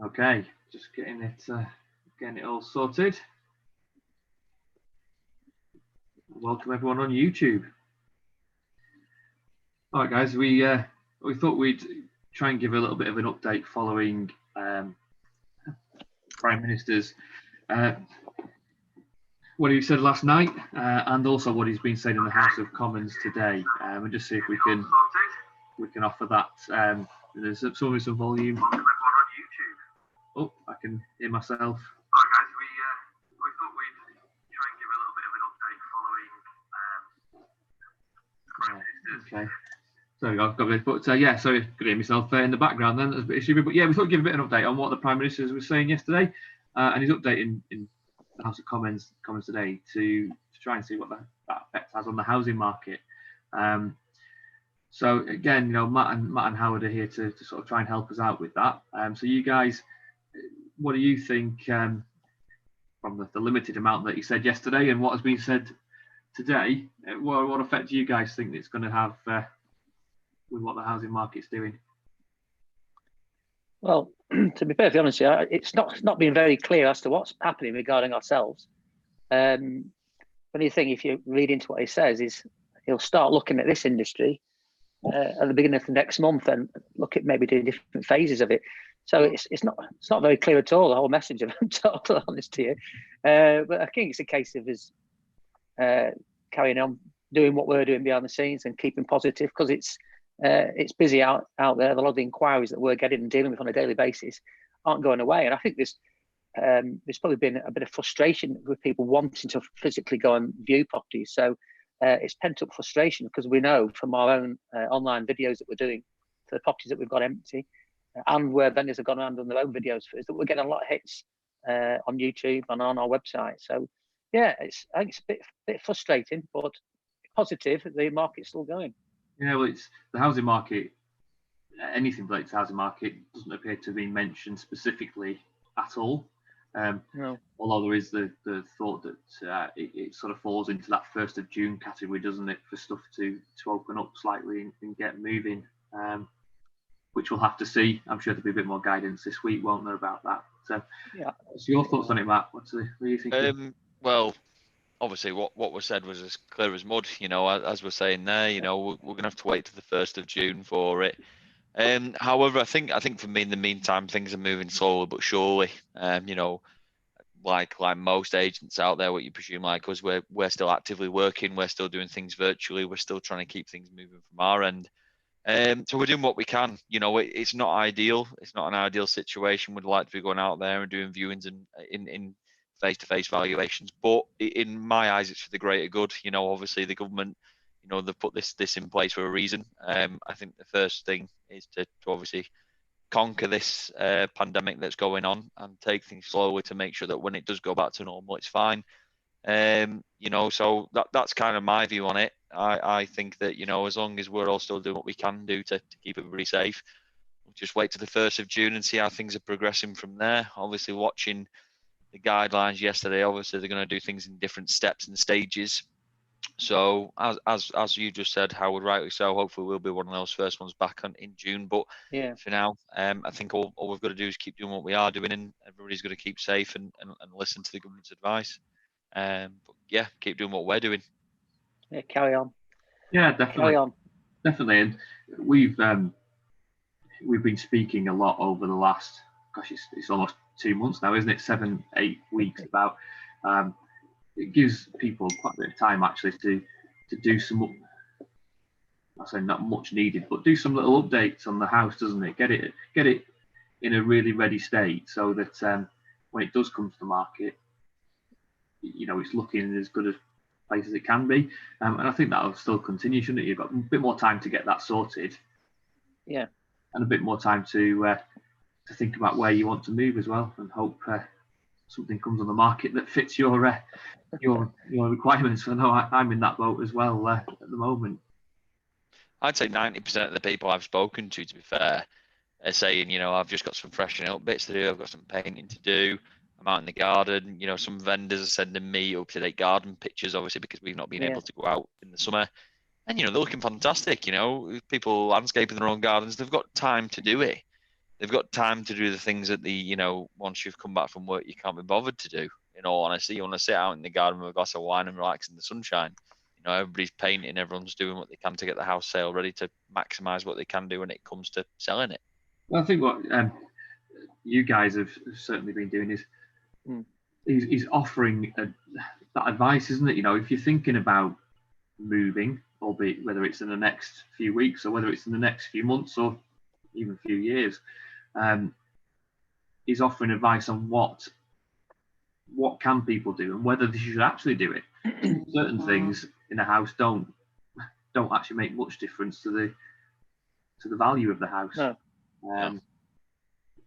Okay, just getting it all sorted. Welcome everyone on YouTube. All right, guys, we thought we'd try and give a little bit of an update following Prime Minister's what he said last night, and also what he's been saying in the House of Commons today, and just see if we can offer that. There's some volume. Oh, I can hear myself. All right, guys, we thought we'd try and give a little bit of an update following. Okay. So I've got it, but yeah, sorry, could hear myself in the background then. That's a bit stupid, but yeah, we thought we'd give a bit of an update on what the Prime Minister was saying yesterday, and his update in the House of Commons today to try and see what that effect has on the housing market. So again, Matt and Howard are here to sort of try and help us out with that. So you guys, what do you think from the limited amount that you said yesterday and what has been said today? What effect do you guys think it's going to have with what the housing market's doing? Well, to be perfectly honest, it's not been very clear as to what's happening regarding ourselves. Funny thing, if you read into what he says, is he'll start looking at this industry at the beginning of the next month and look at maybe doing different phases of it. So it's not very clear at all, the whole message of him, totally honest to you. But I think it's a case of us carrying on doing what we're doing behind the scenes and keeping positive, because it's busy out there. A lot of the inquiries that we're getting and dealing with on a daily basis aren't going away. And I think there's probably been a bit of frustration with people wanting to physically go and view properties. So it's pent up frustration, because we know from our own online videos that we're doing for the properties that we've got empty, and where vendors have gone around on their own videos for us, that we're getting a lot of hits on YouTube and on our website. So yeah, I think it's a bit frustrating, but positive. The market's still going. Yeah, well, it's the housing market. Anything related to the housing market doesn't appear to be mentioned specifically at all. No. Although there is the thought that it sort of falls into that 1st of June category, doesn't it, for stuff to open up slightly and get moving, which we'll have to see. I'm sure there'll be a bit more guidance this week, won't there, about that? So, yeah. What's your thoughts on it, Matt? What do you think? Well, obviously, what was said was as clear as mud. As we're saying there, we're going to have to wait to the 1st of June for it. However, I think for me, in the meantime, things are moving slowly but surely. Like most agents out there, what you presume like us, we're still actively working. We're still doing things virtually. We're still trying to keep things moving from our end. So we're doing what we can. It's not ideal. It's not an ideal situation. We'd like to be going out there and doing viewings and in face-to-face valuations, but in my eyes, it's for the greater good. Obviously the government, they've put this in place for a reason. I think the first thing is to obviously conquer this pandemic that's going on and take things slowly to make sure that when it does go back to normal, it's fine. So that's kind of my view on it. I think that, as long as we're all still doing what we can do to keep everybody safe, we'll just wait to the 1st of June and see how things are progressing from there. Obviously watching the guidelines yesterday, obviously they're going to do things in different steps and stages. So as you just said, Howard, rightly so, hopefully we'll be one of those first ones back in June. But yeah, for now, I think all we've got to do is keep doing what we are doing, and everybody's got to keep safe and listen to the government's advice. But yeah, keep doing what we're doing. Yeah, carry on. Yeah, definitely. Carry on. Definitely. And we've been speaking a lot over the last, it's almost 2 months now, isn't it? 7-8 weeks about. It gives people quite a bit of time actually to do some, I say not much needed, but do some little updates on the house, doesn't it? Get it in a really ready state so that when it does come to the market, it's looking as good a place as it can be. And I think that'll still continue, shouldn't it? You've got a bit more time to get that sorted. Yeah. And a bit more time to think about where you want to move as well, and hope something comes on the market that fits your requirements. I know I'm in that boat as well at the moment. I'd say 90% of the people I've spoken to be fair, are saying, I've just got some freshening up bits to do. I've got some painting to do. I'm out in the garden. Some vendors are sending me up-to-date garden pictures, obviously, because we've not been able to go out in the summer. And, they're looking fantastic. People landscaping their own gardens. They've got time to do it. they've got time to do the things that once you've come back from work, you can't be bothered to do. In all honesty, you want to sit out in the garden with a glass of wine and relax in the sunshine. Everybody's painting, everyone's doing what they can to get the house sale ready to maximise what they can do when it comes to selling it. Well, I think what you guys have certainly been doing is offering that advice, isn't it? If you're thinking about moving, albeit whether it's in the next few weeks or whether it's in the next few months or even a few years, is offering advice on what can people do and whether they should actually do it. Certain things in a house don't actually make much difference to the value of the house. No.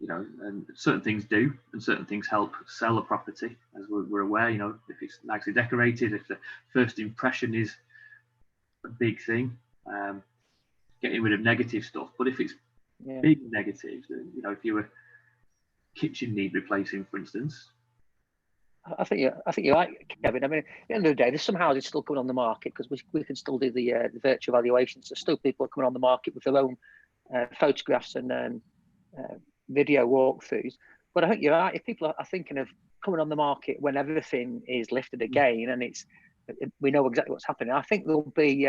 And certain things do, and certain things help sell a property, as we're aware. If it's nicely decorated, if the first impression is a big thing, getting rid of negative stuff. But if it's big negatives, if your kitchen need replacing, for instance. I think you're right, Kevin. I mean, at the end of the day, there's some houses still coming on the market because we can still do the virtual valuations. There's still people coming on the market with their own photographs and video walkthroughs. But I think you're right. If people are thinking of coming on the market when everything is lifted again and we know exactly what's happening, I think there'll be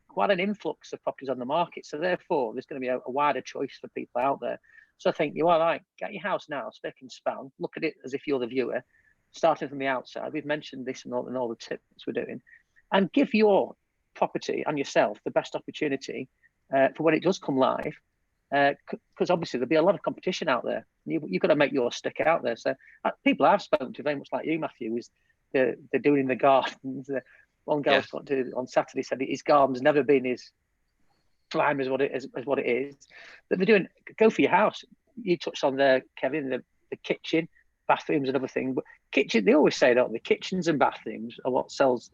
quite an influx of properties on the market. So therefore, there's going to be a wider choice for people out there. So I think you are right. Get your house now, spick and span. Look at it as if you're the viewer, starting from the outside. We've mentioned this and all the tips we're doing, and give your property and yourself the best opportunity for when it does come live. Because obviously there'll be a lot of competition out there. You've got to make your stick out there. So people I've spoken to, very much like you, Matthew, is they're doing in the gardens. One guy got to on Saturday said his garden's never been as prime as what it is. But they're doing. Go for your house. You touched on there, Kevin, the kitchen, bathrooms, and everything. But kitchen, they always say that the kitchens and bathrooms are what sells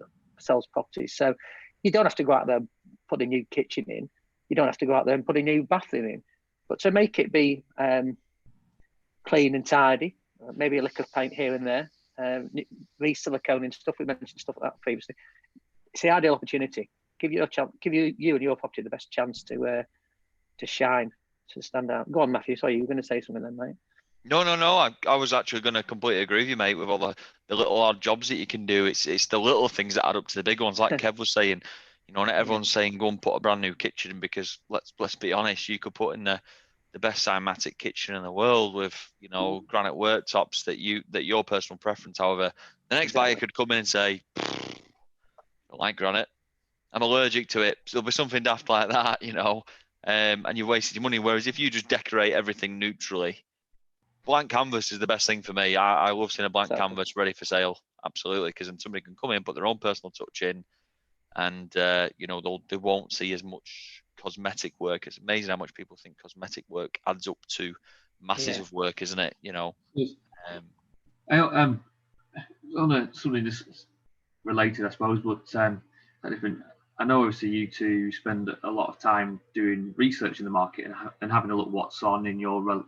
properties. So you don't have to go out there and put a new kitchen in. You don't have to go out there and put a new bathroom in, but to make it be clean and tidy, maybe a lick of paint here and there, re-silicone and stuff. We mentioned stuff like that previously. It's the ideal opportunity. Give you and your property the best chance to shine, to stand out. Go on, Matthew. Sorry, you were going to say something then, mate. No. I was actually going to completely agree with you, mate. With all the little odd jobs that you can do, it's the little things that add up to the big ones. Like Kev was saying. Not everyone's saying go and put a brand new kitchen in, because let's be honest, you could put in the best Cymatic kitchen in the world with granite worktops that your personal preference. However, the next buyer could come in and say, I don't like granite, I'm allergic to it. So there'll be something daft like that, and you've wasted your money. Whereas if you just decorate everything neutrally, blank canvas is the best thing for me. I love seeing a blank canvas ready for sale. Absolutely, because then somebody can come in, put their own personal touch in. And they won't see as much cosmetic work. It's amazing how much people think cosmetic work adds up to masses of work, isn't it? Yes. On something just related, I suppose, but different. I know obviously you two spend a lot of time doing research in the market and having a look what's on in your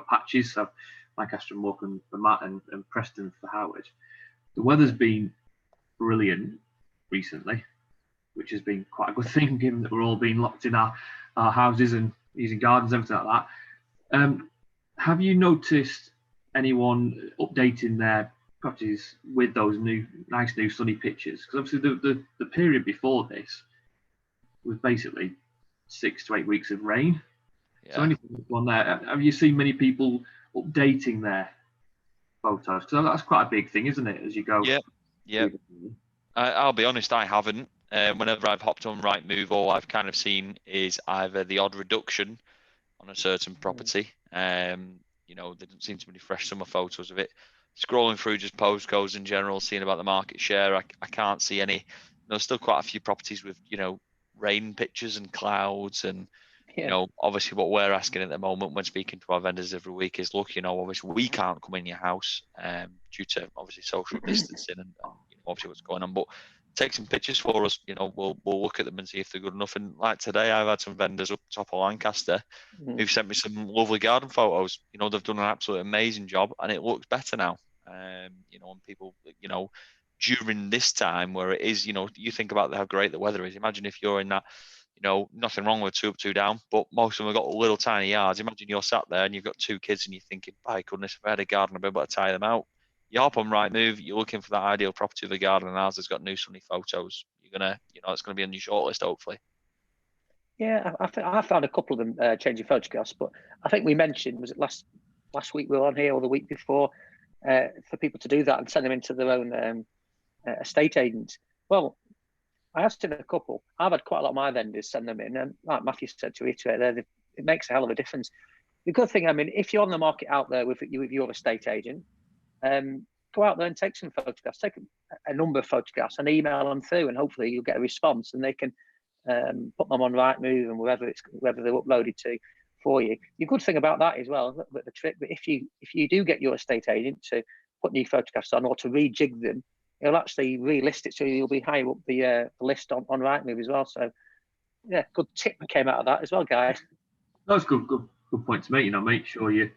patches. So Lancaster and Morecambe for Matt and Preston for Howard. The weather's been brilliant recently, which has been quite a good thing, given that we're all being locked in our houses and using gardens, everything like that. Have you noticed anyone updating their properties with those nice new sunny pictures? Because obviously the period before this was basically 6 to 8 weeks of rain. Yeah. So anything on there? Have you seen many people updating their photos? Because that's quite a big thing, isn't it? As you go. Yeah. I'll be honest, I haven't. Whenever I've hopped on Rightmove, all I've kind of seen is either the odd reduction on a certain property. There didn't seem to be any fresh summer photos of it. Scrolling through just postcodes in general, seeing about the market share, I can't see any. There's still quite a few properties with rain pictures and clouds, and obviously what we're asking at the moment when speaking to our vendors every week is, look, obviously we can't come in your house due to obviously social distancing and obviously what's going on, but take some pictures for us. We'll look at them and see if they're good enough. And like today, I've had some vendors up top of Lancaster who've sent me some lovely garden photos. They've done an absolutely amazing job, and it looks better now. And people, during this time where it is, you think about how great the weather is. Imagine if you're in that You know, nothing wrong with 2 up, 2 down, but most of them have got little tiny yards. Imagine you're sat there and you've got 2 kids and you're thinking, by goodness, if I had a garden, I'd be able to tie them out. You hop on Rightmove, you're looking for that ideal property of a garden and ours has got new sunny photos. You're gonna, you know, it's gonna be on your shortlist hopefully. Yeah, I found a couple of them changing photographs, but I think we mentioned, was it last week we were on here or the week before, for people to do that and send them into their own estate agents. Well, I have seen a couple. I've had quite a lot of my vendors send them in, and like Matthew said, to reiterate there, it makes a hell of a difference. The good thing, I mean, if you're on the market out there with your estate agent, go out there and take some photographs, take a number of photographs and email them through, and hopefully you'll get a response and they can put them on Rightmove and wherever they're uploaded to for you. The good thing about that as well, the trick, but if you do get your estate agent to put new photographs on or to rejig them, it'll actually relist it, so you'll be higher up the list on Rightmove as well. So yeah, good tip came out of that as well, guys. That's good point to make. You know, make sure you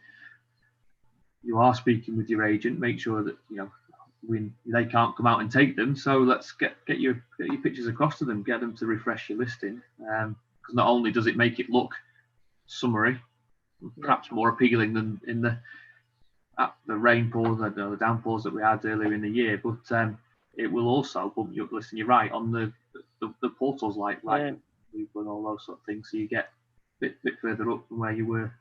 are speaking with your agent. Make sure that, you know, when they can't come out and take them, so let's get your pictures across to them, get them to refresh your listing. Because not only does it make it look summery, perhaps more appealing than in the rainpours, the downpours that we had earlier in the year, but it will also bump you up. Listen, you're right on the portals like and all those sort of things, so you get a bit further up from where you were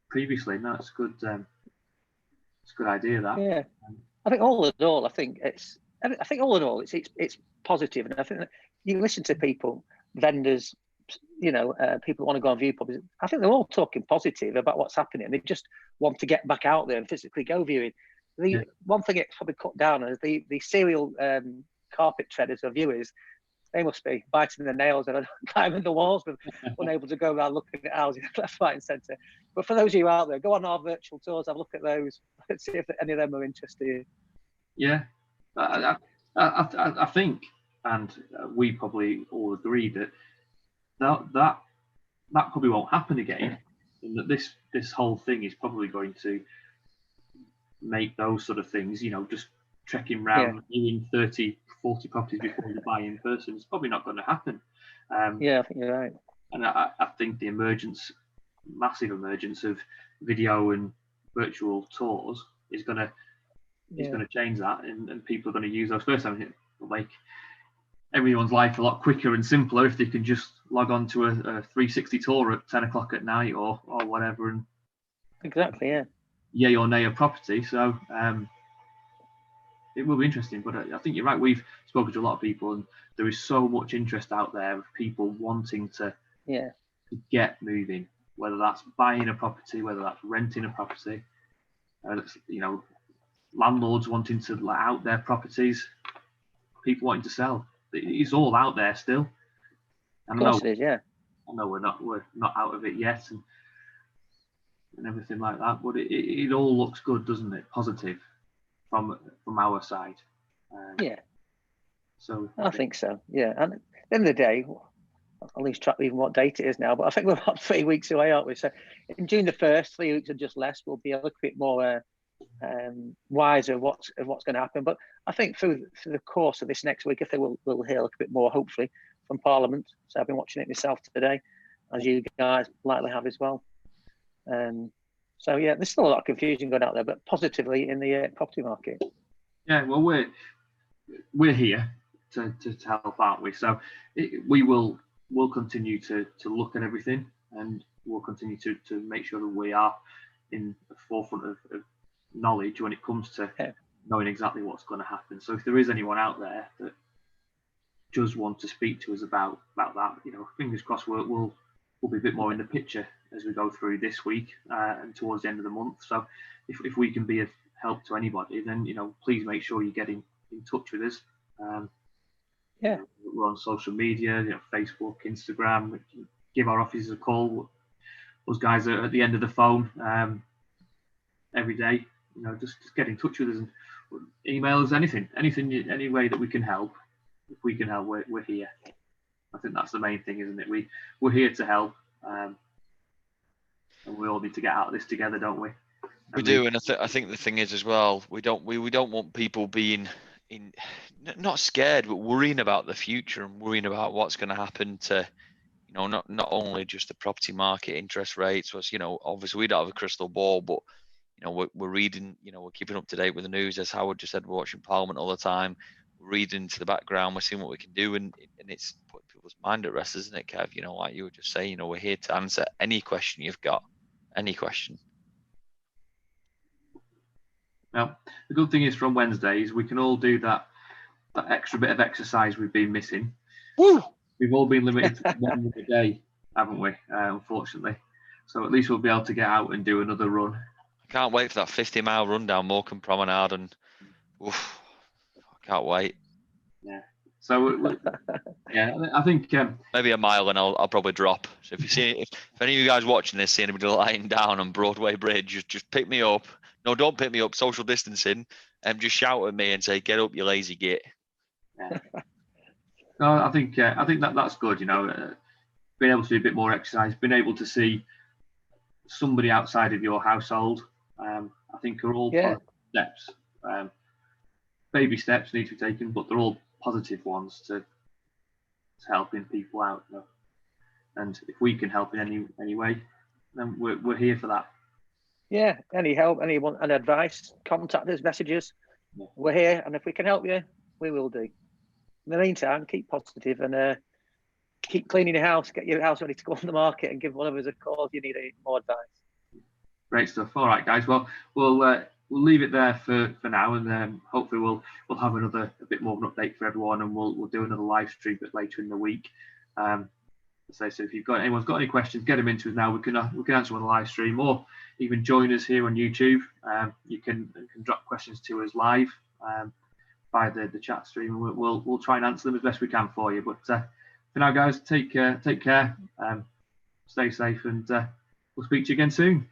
previously. No, it's good. It's a good idea, that. Yeah, I think all in all, it's positive, and I think that you listen to people, vendors, you know, people want to go on view properties. I think they're all talking positive about what's happening. They just want to get back out there and physically go viewing. One thing it's probably cut down is the serial carpet treaders or viewers. They must be biting their nails and climbing the walls, but unable to go around looking at houses left, right, and centre. But for those of you out there, go on our virtual tours, have a look at those, let's see if any of them are interested. Yeah, I think, and we probably all agree that probably won't happen again, and that this whole thing is probably going to make those sort of things, you know, just trekking round viewing 30, 40 properties before you buy in person, it's probably not going to happen. Yeah, I think you're right. And I think the massive emergence of video and virtual tours is going to change that, and people are going to use those first. I mean, it'll make everyone's life a lot quicker and simpler if they can just log on to a 360 tour at 10 o'clock at night or whatever, and exactly, yeah, yay or nay a property. So it will be interesting, but I think you're right. We've spoken to a lot of people, and there is so much interest out there of people wanting to get moving, whether that's buying a property, whether that's renting a property, you know, landlords wanting to let out their properties, people wanting to sell. It's all out there still. Of course it is, yeah. I know we're not out of it yet, and everything like that, but it all looks good, doesn't it? Positive from our side. Yeah. So I think so. Yeah, and at the end of the day, I'll lose track of even what date it is now, but I think we're about 3 weeks away, aren't we? So in June the 1st, 3 weeks or just less, we'll be a little bit more wiser of what's going to happen. But I think through the course of this next week, I think we'll hear a little bit more, hopefully, from Parliament. So I've been watching it myself today, as you guys likely have as well. So yeah, there's still a lot of confusion going out there, but positively in the property market. Yeah, well, we're here to help, aren't we? So we'll continue to look at everything, and we'll continue to make sure that we are in the forefront of knowledge when it comes to knowing exactly what's going to happen. So if there is anyone out there that does want to speak to us about that, you know, fingers crossed we'll be a bit more in the picture as we go through this week and towards the end of the month. So if we can be of help to anybody, then, you know, please make sure you get in touch with us. We're on social media, you know, Facebook, Instagram. Give our offices a call. Those guys are at the end of the phone every day. You know, just get in touch with us and email us anything, any way that we can help. If we can help, we're here. I think that's the main thing, isn't it? We're here to help, and we all need to get out of this together, don't we? We do, and I think the thing is as well, we don't want people being, not scared, but worrying about the future and worrying about what's going to happen to, not only just the property market, interest rates. Was, obviously we don't have a crystal ball, but we're reading, we're keeping up to date with the news. As Howard just said, we're watching Parliament all the time. We're reading to the background. We're seeing what we can do, and it's putting people's mind at rest, isn't it, Kev? Like you were just saying, we're here to answer any question you've got, any question. Now, the good thing is from Wednesdays, we can all do that extra bit of exercise we've been missing. Woo! We've all been limited to 1 minute a day, haven't we? Unfortunately. So at least we'll be able to get out and do another run. I can't wait for that 50-mile run down Morecambe Promenade, and I can't wait. Yeah. So yeah, I think maybe a mile, and I'll probably drop. So if any of you guys watching this see anybody lying down on Broadway Bridge, just pick me up. No, don't pick me up. Social distancing, and just shout at me and say, "Get up, you lazy git." Yeah. No, I think that's good. Being able to do a bit more exercise, being able to see somebody outside of your household, I think are all positive steps. Baby steps need to be taken, but they're all positive ones to helping people out. And if we can help in any way, then we're here for that. Yeah, any help, anyone, and advice, contact us, messages. Yeah. We're here, and if we can help you, we will do. In the meantime, keep positive and keep cleaning your house, get your house ready to go on the market, and give one of us a call if you need any more advice. Great stuff. All right, guys. Well, we'll leave it there for now, and hopefully we'll have a bit more of an update for everyone, and we'll do another live stream a bit later in the week. So if anyone's got any questions, get them into us now. We can answer on the live stream, or even join us here on YouTube. You can drop questions to us live by the chat stream, and we'll try and answer them as best we can for you. But for now, guys, take care, stay safe, and we'll speak to you again soon.